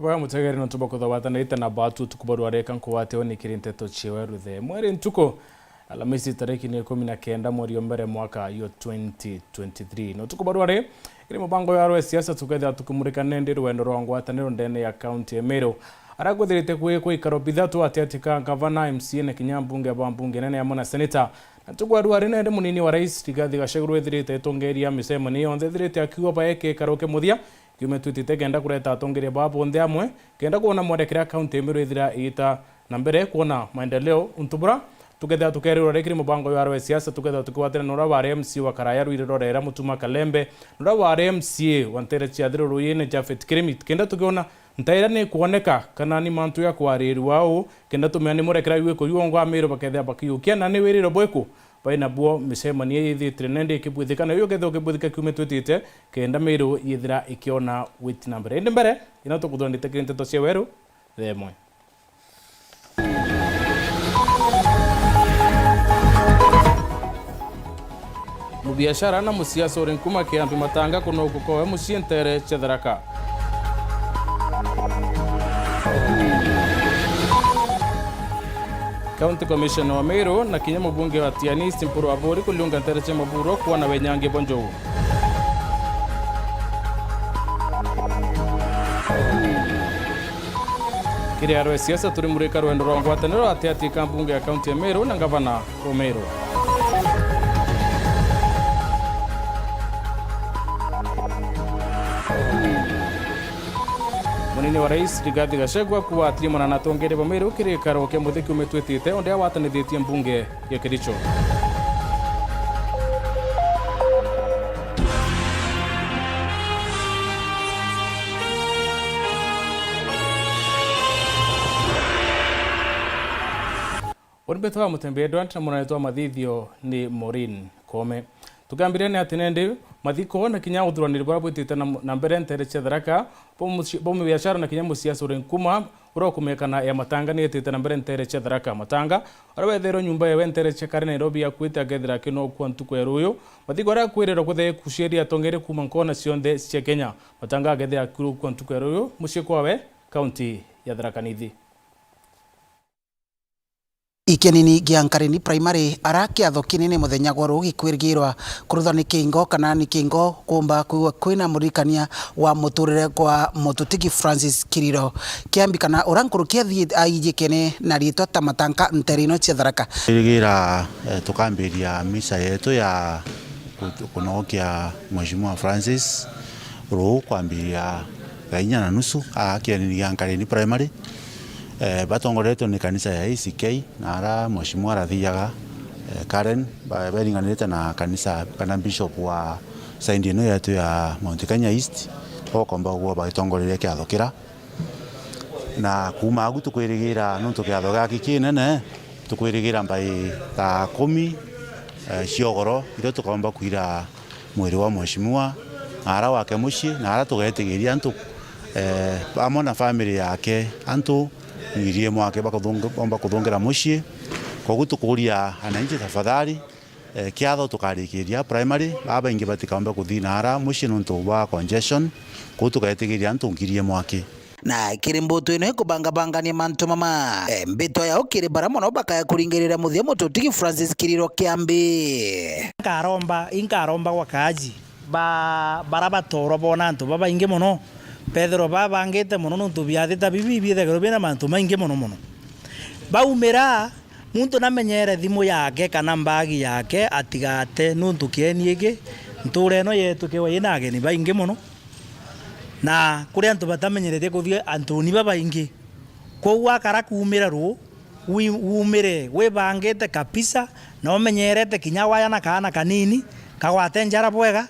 Wa mutegeri no tubako thawatana ita na batu tukubaru kan ko wate oni Nteto Weru the mwere ntuko Alhamisi tariki ni 19 mwezi wa mbere mwaka yo 2023 no tukubaru are iri mubango ya RS siasa tuketha tukumurika nende rwendo rwango atanero ndene ya county ya Meru aragwethirite kwa ikaro bithatu atiatika gavana MCA na kinyambunge bambunge nene ya mona senator natugwaru are nende munini wa rais Rigathi Gachagua ethirite tongeria misemo ni onthe thirite akiwa baeke karoke muthia kiume twitite kenda kureta atongeria babo onthe amwe kenda kuona mwerekera county ya Meru ithira ita na mbere kuona maendeleo untubura tuketha tukererwa rekiri mubango ya RS siasa tuketha tukwatira nora wa MC wa Karaya rwirorera mutuma Kalembe nora wa MCA wa Nteto Athiro Ruyene Jafet Kiremit kenda tukiona ntaira ni kuoneka kana ni mantu ya kwariru wao kenda tumeani murekera iwe ko yuongo Meru baketha bakiyukia na ni wiriro bweku baina buo misema ni yithi trenende kibwithikana yo ketho kibwithika kiume twitite kenda Meru yithira ikiona with number ende mbere ina tukuthondite Nteto Weru themwe mubiashara na musiasa urenkuma kiambi matanga kuno kukowe musientere chedharaka County Commissioner wa Meru na kinya mbunge wa Tiani Simpuru Abori kuliunga Nteto Maburo kuwa na wenyange bonjo kiri ya RS siasa turimurika rwendo rwango atanero atiatika mbunge ya county ya Meru na gavana wa Meru munini wa rais Rigathi Gachagua kuwa atlimana na tongere ba Meru kiri karoke muthiki umetwitite onde awatanithitie mbunge ya Kericho Orbeto MUTEMBEI na munaitwa mathithio ni Maureen Kome tukambirene atinende mathiko na kinya uthuraniri bwa bwitite na mbere Nteto Chetharaka bomu biashara na kinya musiasa urenkuma urokumekana ya matanga ni etite na mbere Nteto Chetharaka matanga arabethero nyumba ya Nteto Chekare Nairobi ya kwita gethira kino kwa ntuko ya ruyo mathiko ara kwirero kuthe kusheria tongere kuma nkona cionthe cia Kenya matanga gethira kiro kwa ntuko ya ruyo mucie kwawe county ya Tharaka Nithi Ikenini giankarini primary arakiatho kinene muthenya gwa rugi kwirigirwa kurutha ni kingo kana ni kingo kumba kwina murikania wa muturire kwa mututiki Francis Kiriro kiambi kana urankuru kiathi aijikene na ritwa tamatanka Nterino Chetharaka irigira tukambiria misa yetu ya kunokia Mheshimiwa Francis ro kwambiria gainya na nusu akianini giankarini primary batongoretwo ni kanisa ya ACK na ara Mheshimiwa Rathiaga Karen beringanite na kanisa kana bishop wa saindi ino yetu ya Mount Kenya East okomba gwo batongoreria kiathokira na kuma agu tukwirigira no tukiatho gaki kinene tukwirigira mbai ta 10 ciogoro iro tukomba kuira mwiri wa Mheshimiwa ara wake mushi na ara tugetigiria antu amona family yake antu ngirie mwake bakothonga kuthongera mushi kogu tukuria ananji tafadhali kiatho tukarikiria primary baba ingi batikamba kuthina ara mushi nuntu ba congestion ko tukayetigiria antu ngirie mwake na kirimbutu ino ikubangabangania mantu mama mbito yao kiri bara mono bakaya kuringirira muthia mututiki Francis Kiriro kiambi inkaromba wakaji bara toro bona antu baba ingi mono Pedro baba angete mono nuntu biathita bibi thegero bina mantu maingi mono baumira muntu namenyere thimu yake kana mbagi yake atigate nuntu kieniege nture no yetu kewa inage ni baingi mono na kuri antu batamenyerete kuthie antu ni baba ingi ko wakara kuumira ru umire we bangete kabisa na umenyerete kinya waya na kana kanini kagwate njara bwega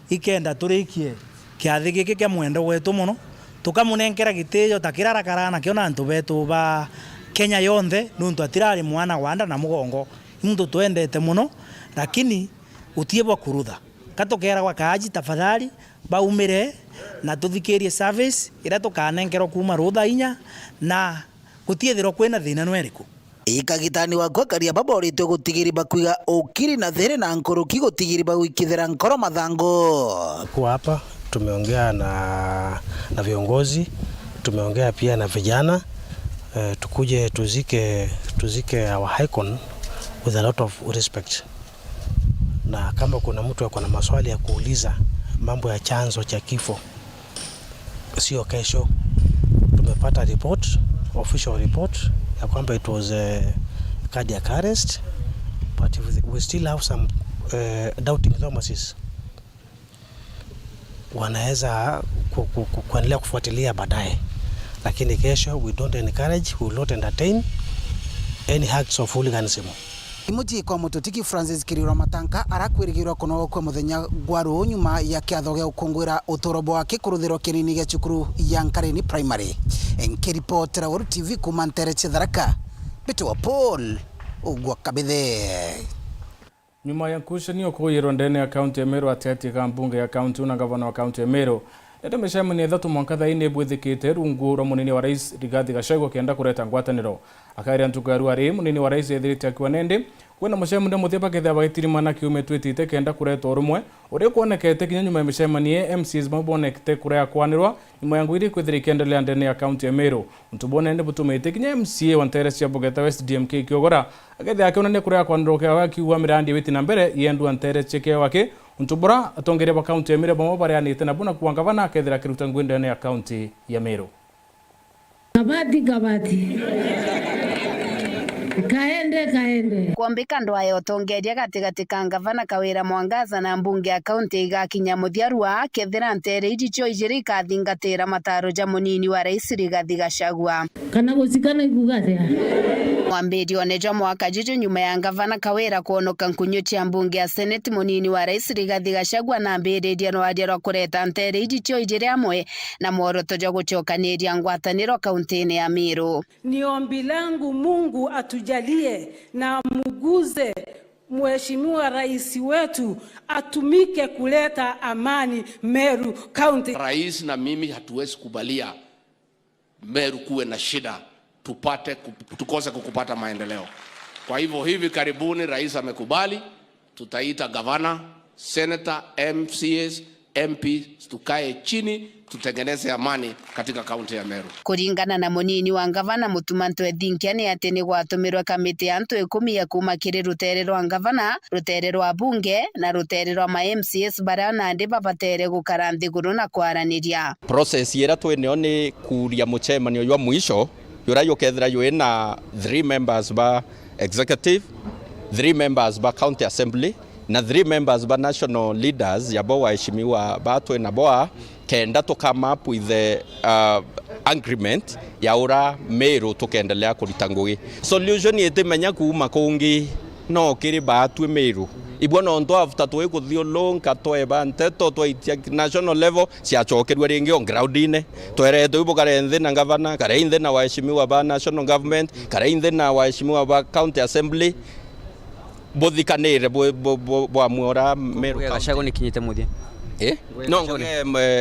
ikenda turikie kiathi giki kia mwendo wetu muno tukamunenkera gitiyo takirarakarana kiona antu betu ba Kenya yonthe nuntu atirari mwana wanda na mugongo muntu twendete muno lakini utiebwa kurutha katokera kwa kaji tafadhali baumire na tuthikirie service ira tukanenkero kuma rutha inya na gutiethiro kwina thina nweriku ikagitani wakwa karia baborite gutigiri bakwiga ukiri na there na nkoroki gutigiri bagwikithira nkoro mathango kwa hapa tumeongea na viongozi tumeongea pia na vijana tukuje tuzike our icon with a lot of respect. Na kama kuna mtu ako na maswali ya kuuliza mambo ya chanzo cha kifo, sio kesho. Tumepata report, official report ya kwamba it was a cardiac arrest, but we still have some doubting Thomases. Wanaweza kuendelea kufuatilia baadaye, lakini kesho we don't encourage, we will not entertain any acts of hooliganism. Imuji kwa mututiki Francis Kiriro Matanka arakwirigirwa kuno kwa muthenya gwaru nyuma ya kiatho gya ukungwira utorobo wake kuruthiro kinini gya cukuru ya Nkareni Primary. Enkiripotera Weru TV kuma Nteto Tharaka. Beto wa Paul ugwa kabithe. Nyuma ya kushanio kuyirwo ndene ya kaunti ya Meru ateti ka mbunge ya kaunti una gavana wa kaunti ya Meru. Ende meshemani ethatu mwanka thaini bwithikite rungu rwa munini wa rais Rigathi Gachagua kenda kureta ngwataniro. Akaira ntugaru ari munini wa rais ethirite akiwa nende kwena meshemani mutheba ketha bagitiri mana kiume twitite kenda kureta urumwe uri kuonekete kinya nyuma ya meshemani MCs mabonekete kurea kwanirwa nyuma yangu iri kwithiri kendelea ndene ya kaunti ya Meru. Ntubone ende butumite kinya MCA wa Nteto cia Bogeta West DMK kiogora agetha akiona ne kurea kwanirwa kwa kiwa mirandi witi na mbere yendu Nteto cheke wake Untubura atongere ba kaunti ya Meru bamo barianite na buna kuangavana akethira kiruta ngwende ne ya kaunti ya Meru. Gabati kaende kuombika ndwayo tongeria gatigati ka gavana Kawira Mwangaza na mbunge ya kaunti igakinya muthiarua akethira Nteto ijicho ijiri kathingatira mataro ja munini wa rais Rigathi Gachagua kana gusikana igugate mwambiri oneja mwaka jijo nyuma ya gavana Kawira kuonoka nkunyo cia mbunge ya Senate munini wa rais Rigathi Gachagua na mbiriria no adirwa kureta Nteto ijicho ijiri amwe na mworoto ja guchokaniria ngwataniro kaunti ya Meru. Ni ombi langu Mungu atujalie na muguze Mheshimiwa rais wetu atumike kuleta amani Meru County. Rais na mimi hatuwezi kubalia Meru kuwe na shida tukose kukupata maendeleo. Kwa hivyo hivi karibuni rais amekubali, tutaita gavana, senator, MCAs, MPs tukae chini tutengeneze amani katika kaunti ya Meru. Kuringana na munini wa gavana Mutumanto Ethinkia ni ati ni gwatumirwe kamiti ya antu 10 ya kuma kiri rutere rwa gavana, rutere rwa bunge na rutere rwa ma MCS barana ndi babatere gukara nthiguru na kwaraniria. Process yera twene ni kuria muchemanio ywa mwisho yura yokethira yoena 3 members ba executive, 3 members ba county assembly na 3 members ba national leaders ya bo waheshimiwa batwe na boa kenda to come up with the agreement ya ura Meru tukendelea kulitangugi solution yete menya kuuma kungi no kiri batwe Meru ibona ndo after to ekuthio long katoe ba Nteto to itia national level cia chokerwa ringi on groundine twereto ibukare nthi na governor kare nthi na waheshimiwa ba national government kare nthi na waheshimiwa ba county assembly bodhikanire bo amora Meru Gachagua ni kinyite muthia no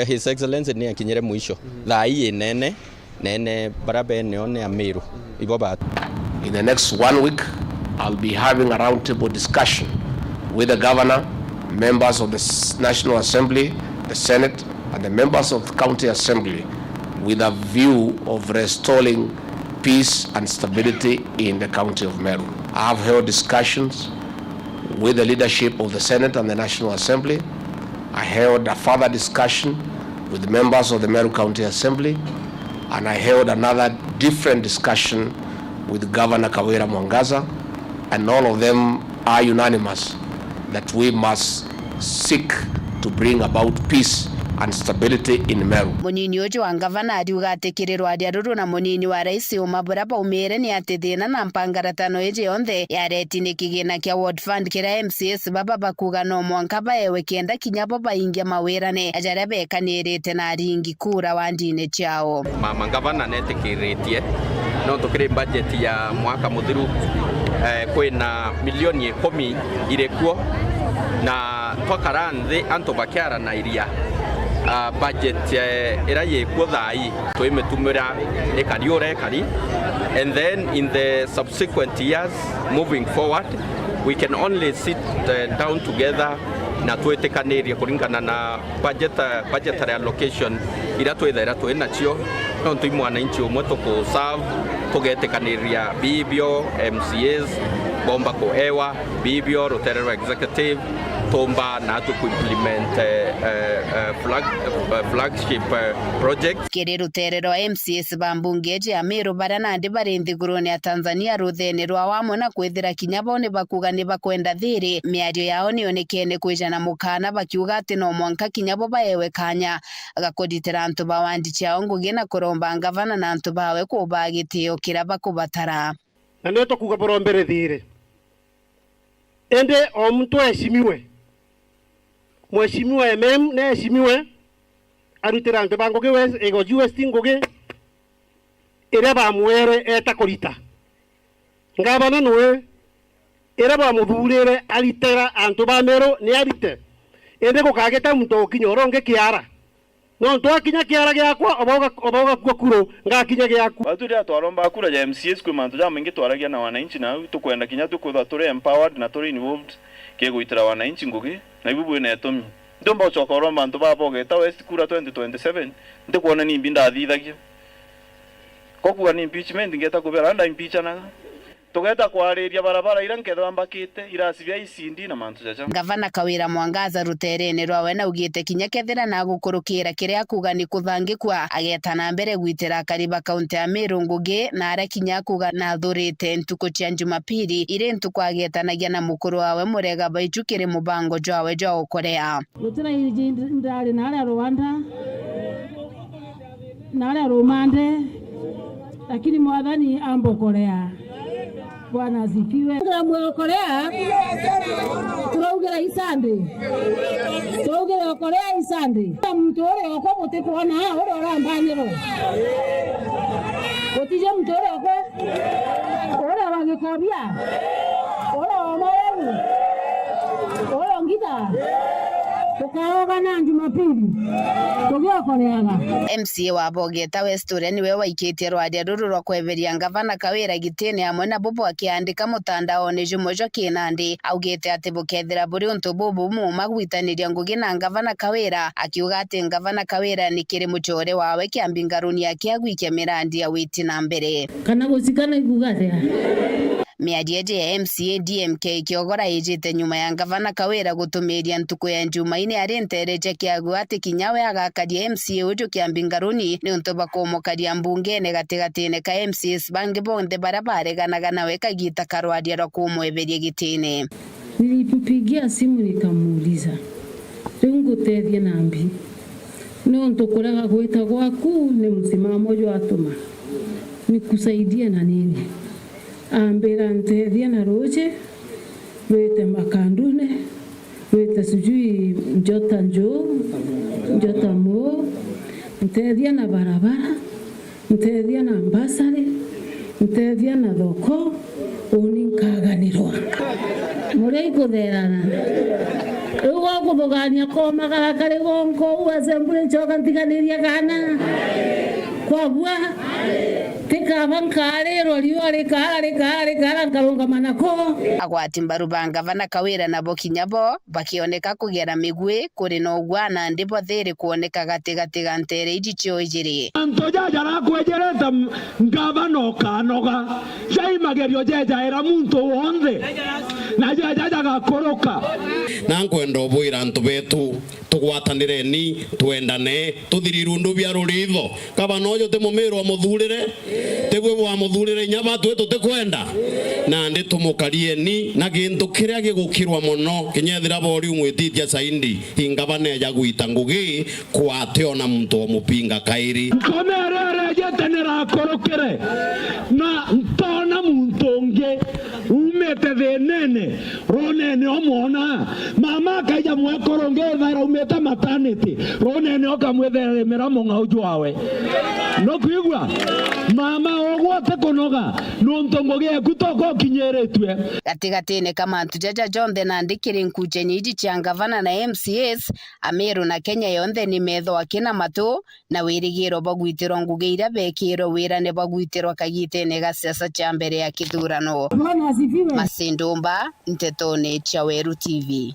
his excellency ni akinyire mwisho thai nene barabe neone ya Meru ibo ba. In the next 1 week I'll be having a roundtable discussion with the governor, members of the National Assembly, the Senate and the members of the County Assembly with a view of restoring peace and stability in the county of Meru. I have held discussions with the leadership of the Senate and the National Assembly. I held a further discussion with the members of the Meru County Assembly, and I held another different discussion with Governor Kawira Mwangaza, and all of them are unanimous that we must seek to bring about peace and stability in Meru. Munini ujo wa gavana adiuga atekirirwa adiaruru na munini wa rais umabura pa umere ni ati thina na mpangaratano eje yonthe yareti ni kigina kia World Fund kira MCS baba bakuga no mwanka baewe kienda kinyabo baingia mawirane ajara bekanirite na ringi kura wandine chao. Mama gavana netikiritie no tukiri budget ya mwaka muthiru kwina milioni 10 irekuo na twakara nthi antu bakiara na iria budget ira yekuo thai twimetumira ekariore kari, and then in the subsequent years moving forward we can only sit down together na twetekaniria kuringana na budgetary allocation ira twethera twina cio no tu mwananchi umwe tuku serve tugetekaniria bibio MCAs bomba ko ewa bibio roterero executive tomba na tu implement flagship project kiri ruterero MCAs bambungeje ya Meru barana ndi barindi gurone ya Tanzania ruthene rwa wamwe na kwithira kinyabone bakuga ni bakwenda thiri miario yao nionekene kwijana mukana bakiuga ati no mwanka kinyabo baewe kanya agakoditira antu bawandi chao ngugi na kuromba ngavana na antu bawe kubagitio kiraba kubatara na neto kuga borombere thiri ende o mtu aheshimiwe mheshimiwa na heshimiwe arutira antu bangoge ego US tingoge ere bamwere etakorita ngabana noe ere bamuthurire aritera antu ba Meru ni arite ende gukageta muntu kinyoronge kiara no ntwa kinya kiara gyakwa oboga kuro ngakinya gyakwa baturi twaromba kura ya MCS kwe mantu ja mingi twaragia na wananchi na tukwenda kinya tukwitha turi empowered na turi involved kegwitira wananchi ngugi na ibubu ina etomi ndomba chokoro mantu babogeta west kura 2027 ndikuona ni mbinda athithagia kokuwa ni impeachment ngeta kubera anda impeachana tugeta kwariria barabara ira nkethwa mbakite irasibia isindi na mantu jaja Gavana Kawira Mwangaza ruterene rwawe na ugite kinya kethira na gukurukira kiria kuga ni kuthangikwa ageta na mbere gwitira kariba kaunti ya Meru ngugi na ara kinya kuga na thurite ntuko cia Jumapili ire ntuko agetanagia na mukuru wawe Murega baicukire mubango jwawe jwa ukorea gutira ndari na ara Rwanda na ara Rumande lakini mwadhani ambo Korea Bwana asifiwe. Kwa Korea tunaugera isande. Tunaugera Korea isande. Mtore wako wote kuona ore orambanyero. Otije mtore wako. Ore wangekabia. Ore omaru. Ore ngida. Tukaoga na Jumapili. Tugio Koreaga. MCA wa Bogeta Westure niwe waikitie rwadia ruru rwa kweveria Gavana Kawira gitene hamwe na bobo akiandika mutandaone jumojo kinandi augite ati bukethira buri untu bubu muma gwitaniria ngugi na Gavana Kawira akiuga ati Gavana Kawira ni kiri muchore wawe kiambingaruni yake agwikia mirandi ya witi na mbere kana guzikana igugate miadieje ya MCA DMK kiogora ijite nyuma ya Gavana Kawira gutumiria ntuko ya Jumaine ari ntereje kiagu ati kinyawe agakaria MCA ujo kiambingaruni ni untu bakomokaria mbungene gatigatine ka MCS bangi bonde barabare gana weka gita karwadia ro kumweberie gitine. Nilipigia simu nikamuuliza ngutethie nambi no ntukuraga gwita gwaku ni msimamo wa atuma nikusaidia na nini ambira ntethia na roje wete makandune wete sujui njota mo ntethia na barabara ntethia na mbasare ntethia na thoko uninkaganirwa muri igutherana ugo kuthugania komagara kari gonko uasembure nchoka ntiganiria kana kwagua tikabankare riori kare ngarunga manako agwati mbaru Gavana Kawira na bokinyabo bakioneka kugera migwe kuri no gwana ndipo thiri kuoneka gatigatiga ntere ijicho ijiri antoja jara kwejereta Gavana kanoga jaimagerio jeja era muntu wonde na jeja gakoroka na nkwenda obwira antu betu tugwatanire ni twendane tuthirirundu bya ruritho Gavana oyo te Meru amuthurire tegwe wa muthurire nyabatu eto tekwenda na ndi tumukarie ni na gintu kiria gigukirwa muno kinyethira bori umwititia saindi Gavana ya gwita ngugi kwate ona muntu omupinga kairi komerere jetenera korokere na ntona muntu nge umete venene ronene omona mama kaja mwekorongeza umeta maternity ronene okamwethere meramo ngauju wawe no kwigwa mama ogwote kunoga nontongo gyaku toko kinyeretwe gatigatine kama tujaja jonde na ndikiri nkuje nyiji cia Gavana na MCS Meru na Kenya yonde ni metho akina matu na wirigiro bagwitiro ngugeira bekiro wirane bagwitiro kagitene gasiasa cha mbere ya kithurano. Masindumba Nteto cia Weru TV.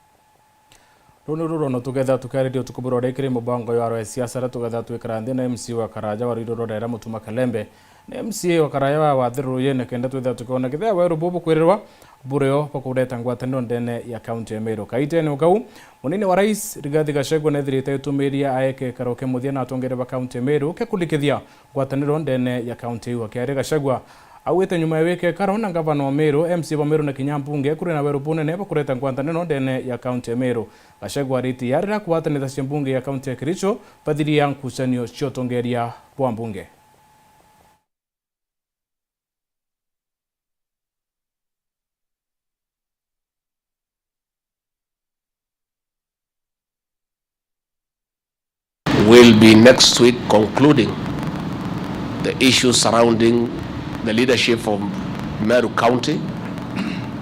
Rũnũrũ no tugetha tukarĩrio tukubũrwo rekĩrĩ mũbango ya rwa siasa ra tugetha twĩkarathĩ na MC wa Karaja wa rĩrũrũ rera Mũtuma Kalembe na MC wa Karaja wa wathĩrũrũ yene kenda twetha tukona gĩthĩa Weru bobo kwĩrĩrwa bureo pakũreta ngwatanĩro ndene ya kaunti ya Meru kaitene ukau munini wa rais Rigathi Gachagua na thirĩte ĩtũmĩria aeke karoke muthia na atongere ba kaunti ya Meru kekulikithia ngwatanĩro ndene ya kaunti hiyo kĩarĩ Gachagua awete nyuma ya weke karona gavana wa Meru MC wa Meru na kinyambunge kuri na Weru punene bakureta ngwatanĩro ndene ya kaunti ya Meru Gachagua riti yarira kuwatanĩra cia mbunge ya kaunti ya Kericho badhiri ya nkusanio ciotongeria bwa mbunge. Will be next week concluding the issues surrounding the leadership of Meru County,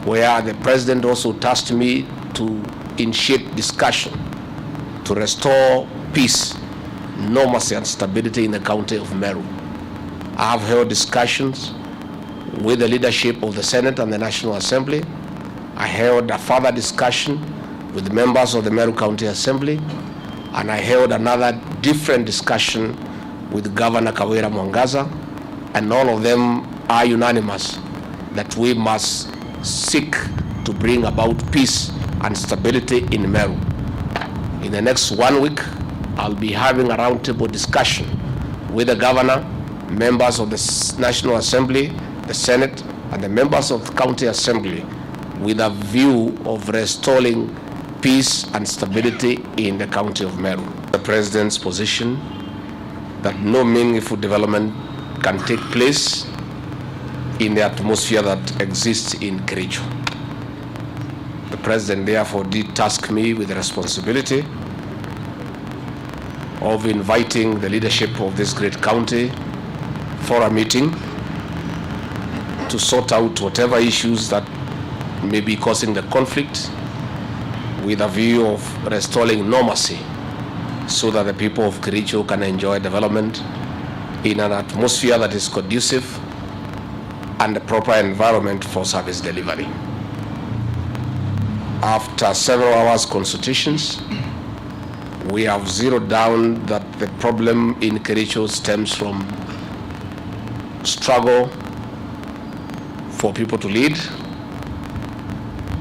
where the president also tasked me to initiate discussion to restore peace, normalcy and stability in the county of Meru. I have held discussions with the leadership of the Senate and the National Assembly. I held a further discussion with the members of the Meru County Assembly, and I held another different discussion with Governor Kawira Mwangaza, and all of them are unanimous that we must seek to bring about peace and stability in Meru. In the next 1 week, I'll be having a roundtable discussion with the governor, members of the National Assembly, the Senate, and the members of the County Assembly with a view of restoring peace and stability in the county of Meru. The President's position that no meaningful development can take place in the atmosphere that exists in Kericho. The President therefore did task me with the responsibility of inviting the leadership of this great county for a meeting to sort out whatever issues that may be causing the conflict with a view of restoring normalcy so that the people of Kericho can enjoy development in an atmosphere that is conducive and a proper environment for service delivery. After several hours consultations, we have zeroed down that the problem in Kericho stems from struggle for people to lead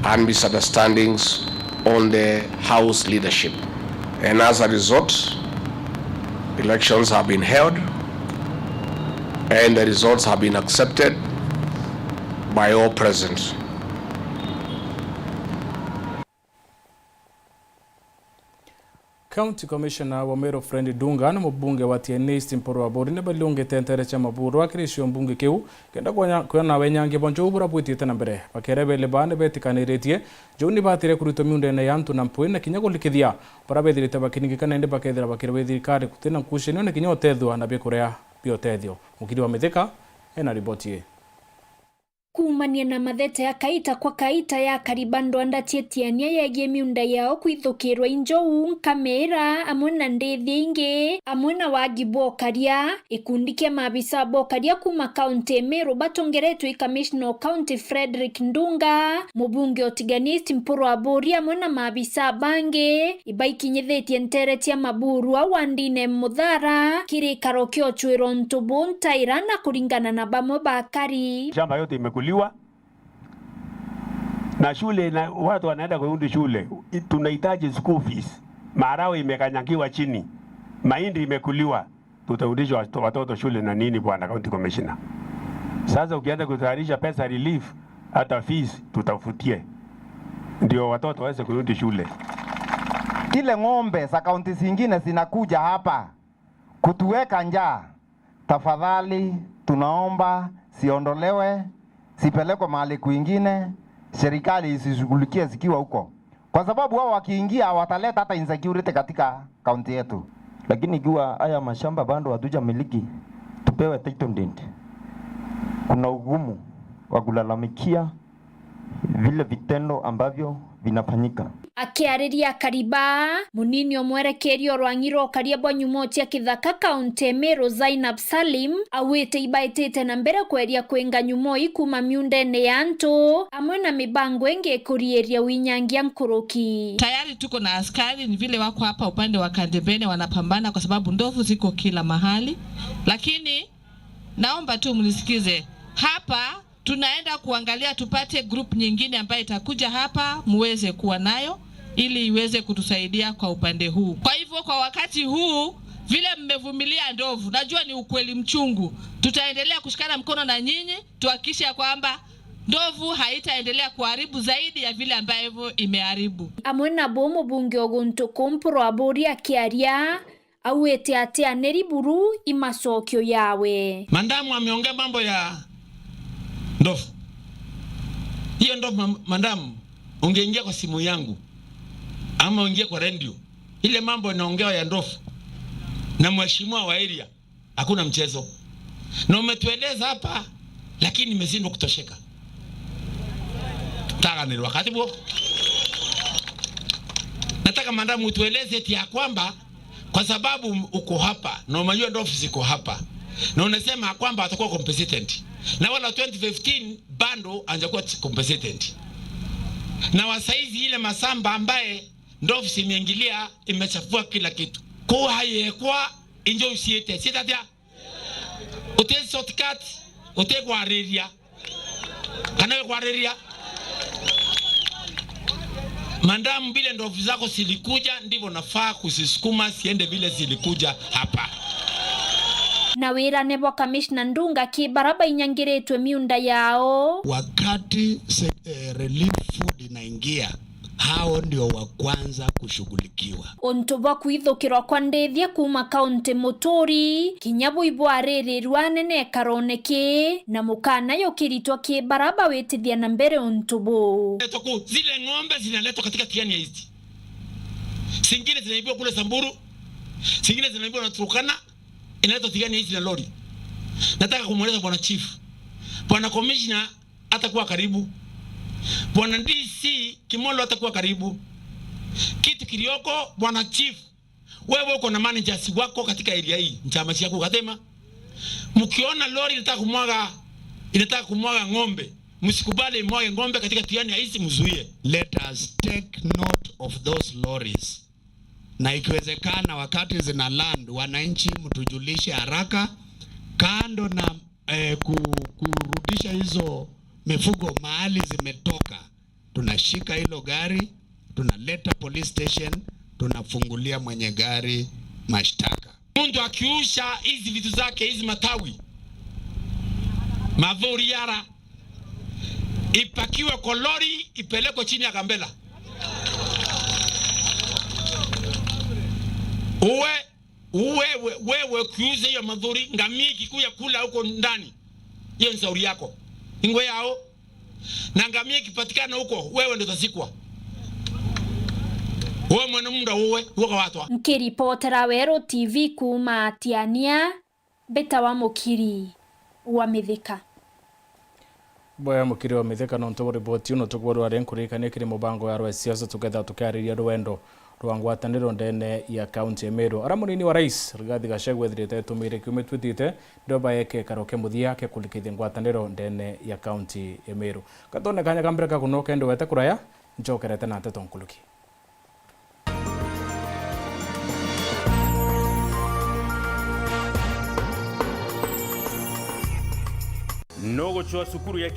and misunderstandings on the House leadership. And as a result, elections have been held and the results have been accepted by all present. County Commissioner wa Meru Friend Dunga na mbunge wa TNS Mporo wa Bodi ne balunge tentere cha maburu akirisho mbunge kiu kenda kwa wenyange bonjo ubura bwitite na mbere bakerebe lebane betikaniretie joni batire kurito miunde na yantu na mpwe na kinyago likithia barabethirite bakiningikana ende bakethira bakirwethirikari kutena kusheni na kinyo tethwa na bikurea biotethio mukiri wa mithika ena riboti kumania na mathete ya kaita kwa kaita ya karibando andatietia yegie miunda yao kwithukirwa injou kamera amwe na ndithi ingi amwe na wagi bokaria ikundi kia mabisa bokaria kuma kaunti Meru batongeretwe Commissioner County Frederick Ndunga mubunge otiganisti Mporo wa Bodi amwe na mabisa bange ibaikinyethetie ntere tia maburu wa Ndine Muthara kiri karokio chwiro ntubu ntaira na kuringana na bamwe bakari shamba yote imekuliwa na shule na watu wanaenda kurudi shule. Tunahitaji school fees. Maharagwe imekanyagiwa chini, mahindi imekuliwa, tutarudisha watoto shule na nini bwana County Commissioner? Sasa ukianza kutayarisha pesa relief, hata fees tutafutie ndio watoto waweze kurudi shule. Kile ng'ombe za kaunti zingine zinakuja hapa kutuweka njaa, tafadhali tunaomba siondolewe, sipelekwe mahali kwingine, serikali isishughulikie zikiwa huko, kwa sababu wao wakiingia wataleta hata insecurity katika kaunti yetu. Lakini ikiwa haya mashamba bado hatuja miliki, tupewe title deed. Kuna ugumu wa kulalamikia vile vitendo ambavyo vinafanyika. Akiariria Kariba munini omwerekerio rwangiro kariabo nyumotia kithaka kaunti Meru Zainab Salim awite ibaitete na mbere kweria kwenga nyumoi kuma miundene ya antu amwe na mibango enge kurieria winyangia nkuruki. Tayari tuko na askari, ni vile wako hapa upande wa Kandebene wanapambana kwa sababu ndovu ziko kila mahali, lakini naomba tu mnisikize. Hapa tunaenda kuangalia tupate group nyingine ambayo itakuja hapa muweze kuwa nayo ili iweze kutusaidia kwa upande huu. Kwa hivyo kwa wakati huu vile mmevumilia ndovu, najua ni ukweli mchungu, tutaendelea kushikana mkono na nyinyi tuhakikishe kwamba ndovu haitaendelea kuharibu zaidi ya vile ambavyo imeharibu. Amwena bomo bunge ogunto kompro abori akiaria awete atia neriburu imasokyo yawe. Mandamu ameongea mambo ya ndovu. Hiyo ndovu mandamu ungeingia kwa simu yangu ama uingie kwa radio, ile mambo inaongea ya ndovu na mheshimiwa wa area, hakuna mchezo. Na umetueleza hapa lakini nimeshindwa kutosheka. Thaa ni wakati huo. Nataka mandamu utueleze eti ya kwamba kwa sababu uko hapa na unajua ndovu ziko hapa na unasema kwamba atakuwa compensated. Na wala 2015 bando anjakuwa compensated. Na wasaizi ile masamba ambaye ndovu simeingilia imechafua kila kitu. Kwa haye kwa injo usiete. Sitatia. Utezi shortcut, utezi kwa reria. Kanawe kwa reria. Mandamu vile ndovu zako silikuja ndivyo nafaa kusisukuma siende vile zilikuja hapa. Na wira nebo kamishna Ndunga kibaraba inyangiretwe miunda yao. Wakati relief food inaingia, hao ndio wa kwanza kushughulikiwa. Ontoba kuithokirwa kwa ndethia kuma kaunti Mutori kinyabo ibwarere rwanene karoneke na mukana yokiritwa kibaraba wetithia na mbere ontobo. Zile ng'ombe zinaletwa katika Tiani ya East. Singine zinaibiwa kule Samburu, singine zinaibiwa na Turkana, inaletwa Tiani ya East na lori. Nataka kumweleza bwana chief, bwana commissioner atakuwa karibu, bwana DC Kimolo atakuwa karibu. Kitu kilioko bwana chief, wewe uko na managers wako katika area hii, chama chako katema. Mkiona lori inataka kumwaga ng'ombe, msikubali mwage ng'ombe katika Tiani ya East, mzuie. Let us take note of those lorries. Na ikiwezekana wakati zina land, wananchi mtujulishe haraka, kando na kurudisha hizo mifugo mahali zimetoka. Tunashika hilo gari, tunaleta police station, tunafungulia mwenye gari mashtaka. Mtu akiusha hizi vitu zake, hizi matawi, mavuri yara, ipakiwe kwa lori, ipelekwe chini ya Gambela. Wewe kiuze hiyo madhuri, ngamia ikikuja kula huko ndani, hiyo ni shauri yako. Ingwe yao. Na ngamia ikipatikana huko, wewe ndio utazikwa. Wewe mwanamunda wewe, uko watwa. Nkiripotera Weru TV kuma Tiania, beta wa mukiri wa mithika. Boya mukiri wa mithika no ntobore boti uno tukuboro arenkurika nekiri mubango ya siasa tuketha tukariria rwendo rwangwataniro ndene ya kaunti ya Meru. Aramunini wa rais Rigathi Gachagua thirite tumire kiumetwitite ndoba yeke karoke muthia ke kulikithia ngwataniro ndene ya kaunti ya Meru. Katone kanya kambere ka kunoka ndo wete kuraya njokerete na Nteto nkuluki. Nogo chwa sukuru ya